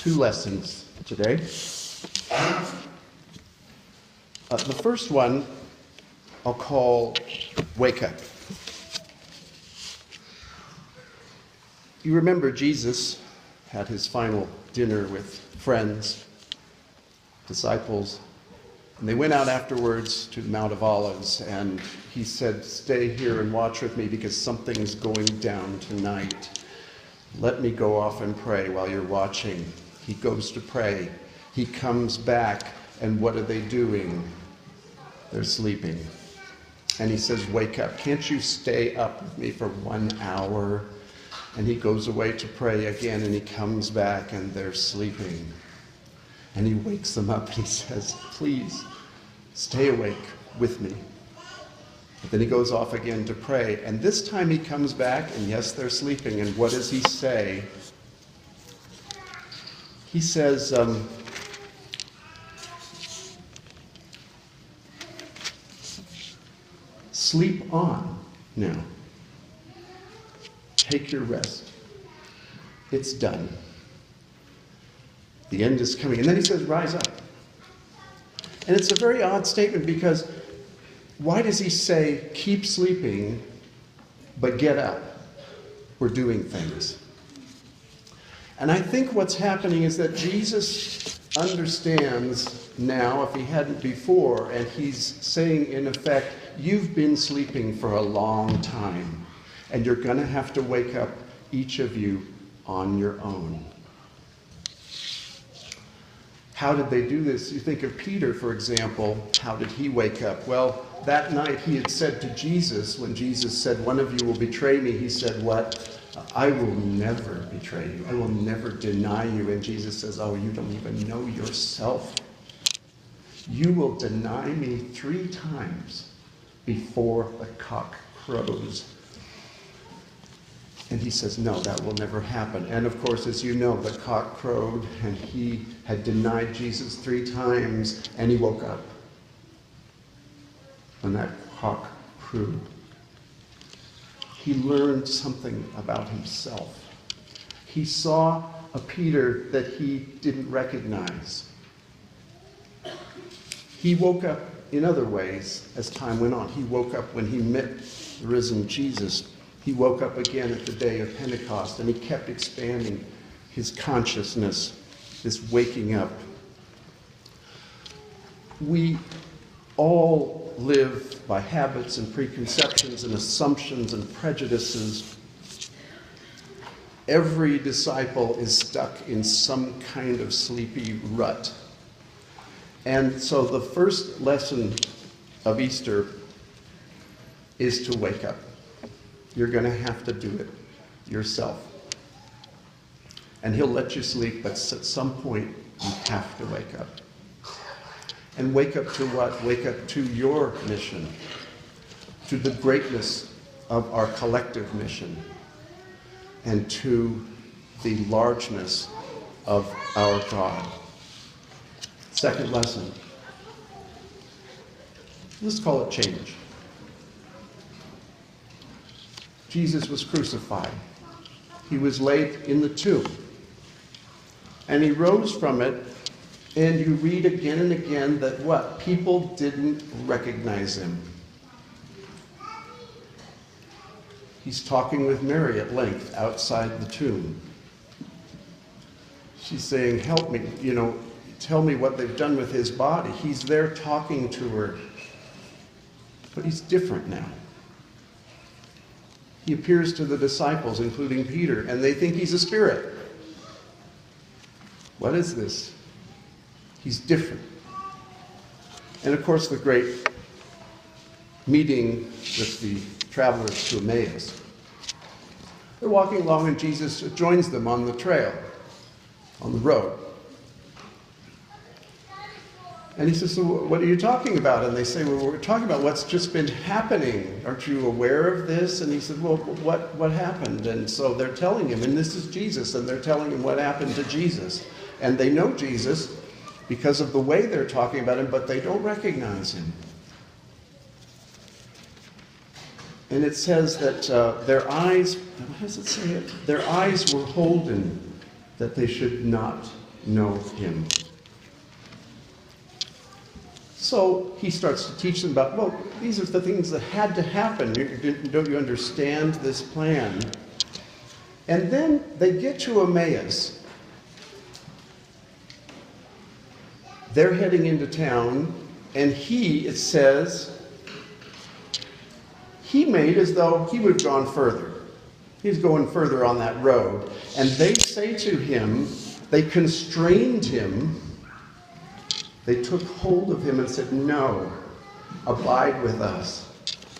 two lessons today. The first one I'll call Wake Up. You remember Jesus had his final dinner with friends, disciples, and they went out afterwards to the Mount of Olives, and he said, "Stay here and watch with me because something's going down tonight. Let me go off and pray while you're watching." He goes to pray. He comes back, and what are they doing? They're sleeping. And he says, "Wake up. Can't you stay up with me for 1 hour?" And he goes away to pray again, and he comes back, and they're sleeping. And he wakes them up, and he says, "Please, stay awake with me." But then he goes off again to pray. And this time he comes back, and yes, they're sleeping. And what does he say? He says, "Sleep on now. Take your rest. It's done. The end is coming." And then he says, "Rise up." And it's a very odd statement, because why does he say, keep sleeping, but get up? We're doing things. And I think what's happening is that Jesus understands now, if he hadn't before, and he's saying, in effect, you've been sleeping for a long time, and you're going to have to wake up, each of you, on your own. How did they do this? You think of Peter, for example. How did he wake up? Well, that night he had said to Jesus, when Jesus said, "One of you will betray me," he said, what? "I will never betray you. I will never deny you." And Jesus says, "Oh, you don't even know yourself. You will deny me 3 times before the cock crows." And he says, "No, that will never happen." And of course, as you know, the cock crowed, and he had denied Jesus 3 times, and he woke up when that cock crowed. He learned something about himself. He saw a Peter that he didn't recognize. He woke up in other ways as time went on. He woke up when he met the risen Jesus. He woke up again at the day of Pentecost, and he kept expanding his consciousness, this waking up. We all live by habits and preconceptions and assumptions and prejudices. Every disciple is stuck in some kind of sleepy rut. And so the first lesson of Easter is to wake up. You're going to have to do it yourself. And he'll let you sleep, but at some point you have to wake up. And wake up to what? Wake up to your mission, to the greatness of our collective mission, and to the largeness of our God. Second lesson. Let's call it change. Jesus was crucified. He was laid in the tomb. And he rose from it, and you read again and again that what? People didn't recognize him. He's talking with Mary at length outside the tomb. She's saying, "Help me, tell me what they've done with his body." He's there talking to her. But he's different now. He appears to the disciples, including Peter, and they think he's a spirit. What is this? He's different. And of course, the great meeting with the travelers to Emmaus. They're walking along, and Jesus joins them on the trail, on the road. And he says, "So what are you talking about?" And they say, "Well, we're talking about what's just been happening. Aren't you aware of this?" And he said, "Well, what happened?" And so they're telling him, and this is Jesus, and they're telling him what happened to Jesus. And they know Jesus because of the way they're talking about him, but they don't recognize him. And it says that their eyes, how does it say it? Their eyes were holden that they should not know him. So he starts to teach them about, well, these are the things that had to happen. Don't you understand this plan? And then they get to Emmaus. They're heading into town, and it says, he made as though he would have gone further. He's going further on that road. And they say to him, they constrained him, they took hold of him and said, no, abide with us,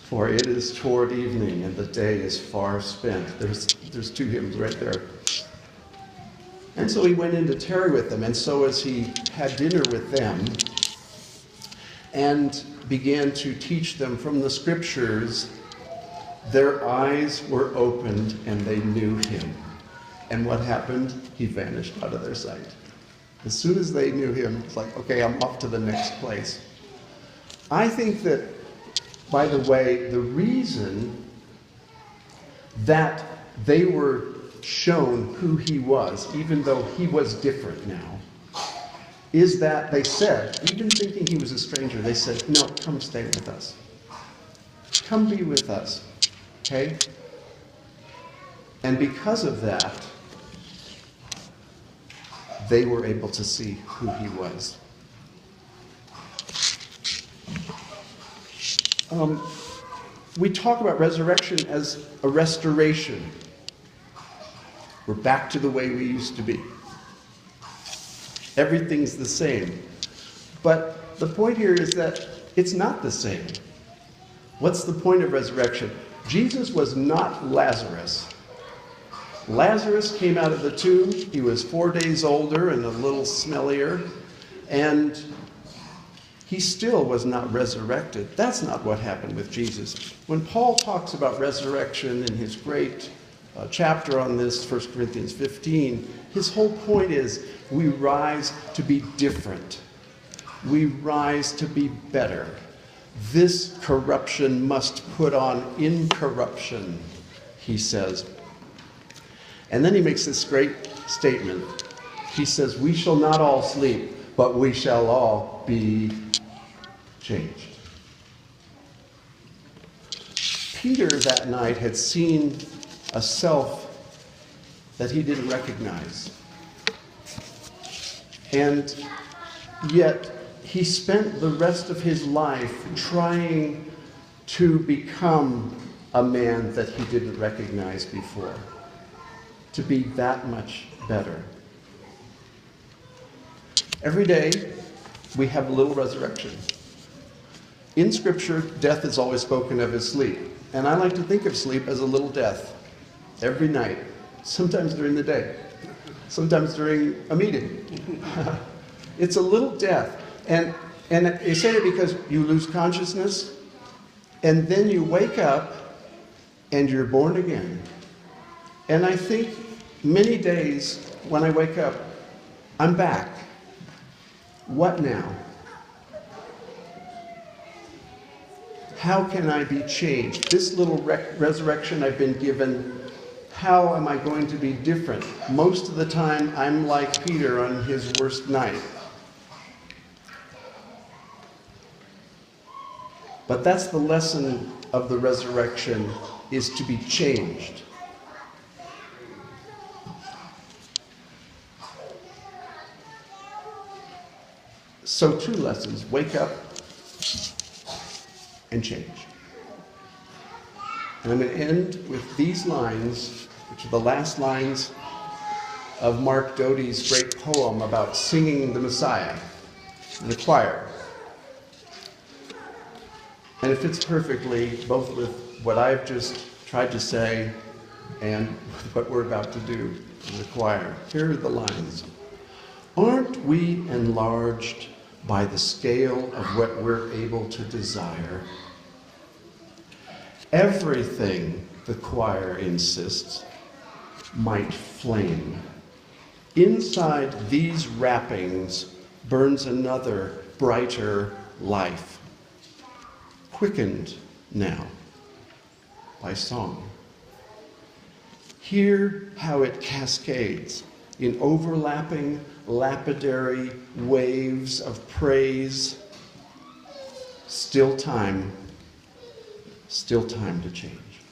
for it is toward evening and the day is far spent. There's two hymns right there. And so he went in to tarry with them. And so as he had dinner with them and began to teach them from the scriptures, their eyes were opened and they knew him. And what happened? He vanished out of their sight. As soon as they knew him, it's like, okay, I'm off to the next place. I think that, by the way, the reason that they were shown who he was, even though he was different now, is that they said, even thinking he was a stranger, they said, no, come stay with us. Come be with us. Okay? And because of that, they were able to see who he was. We talk about resurrection as a restoration. We're back to the way we used to be. Everything's the same. But the point here is that it's not the same. What's the point of resurrection? Jesus was not Lazarus. Lazarus came out of the tomb. He was 4 days older and a little smellier. And he still was not resurrected. That's not what happened with Jesus. When Paul talks about resurrection in his great chapter on this, 1 Corinthians 15, his whole point is we rise to be different. We rise to be better. This corruption must put on incorruption, he says. And then he makes this great statement. He says, we shall not all sleep, but we shall all be changed. Peter that night had seen a self that he didn't recognize. And yet he spent the rest of his life trying to become a man that he didn't recognize before, to be that much better. Every day we have a little resurrection. In Scripture, death is always spoken of as sleep. And I like to think of sleep as a little death every night, sometimes during the day, sometimes during a meeting. It's a little death. And I say it because you lose consciousness, and then you wake up, and you're born again. And I think many days when I wake up, I'm back. What now? How can I be changed? This little resurrection I've been given, how am I going to be different? Most of the time, I'm like Peter on his worst night. But that's the lesson of the resurrection, is to be changed. So 2 lessons: wake up and change. And I'm going to end with these lines, which are the last lines of Mark Doty's great poem about singing the Messiah in the choir. And it fits perfectly both with what I've just tried to say and with what we're about to do in the choir. Here are the lines. Aren't we enlarged by the scale of what we're able to desire? Everything, the choir insists, might flame. Inside these wrappings burns another, brighter life, quickened now by song. Hear how it cascades in overlapping, lapidary waves of praise. Still time to change.